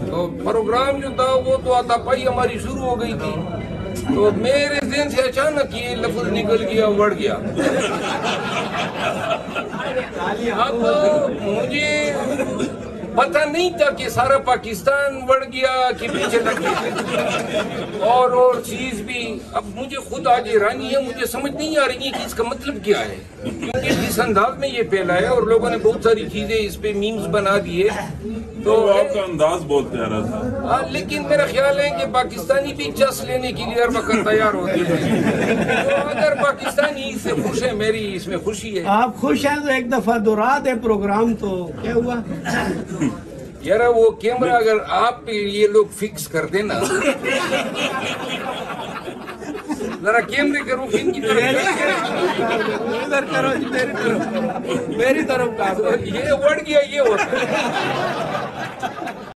तो प्रोग्राम जो था वो तो हाथापाई हमारी शुरू हो गई थी, तो मेरे ज़हन से अचानक ये लफ्ज निकल गया, बढ़ गया। अब मुझे पता नहीं था कि सारा पाकिस्तान बढ़ गया कि पीछे लग गया, और चीज भी। अब मुझे खुद आज हैरानी है, मुझे समझ नहीं आ रही है कि इसका मतलब क्या है, क्योंकि जिस अंदाज में ये फैला है और लोगों ने बहुत सारी चीजें इस पे मीम्स बना दिए, तो आपका अंदाज बहुत प्यारा था। हाँ, लेकिन मेरा ख्याल है कि पाकिस्तानी भी चस लेने के लिए हर वक्त तैयार होते हैं। तो अगर पाकिस्तानी इससे खुश है, मेरी इसमें खुशी है। आप खुश हैं तो एक दफा दोहरा दे प्रोग्राम, तो क्या हुआ? यार वो कैमरा अगर आप ये लोग फिक्स कर देना, जरा कैमरे के रुख इनकी तरफ इधर करो, मेरी तरफ, मेरी तरफ का ये बढ़ गया, ये होता है।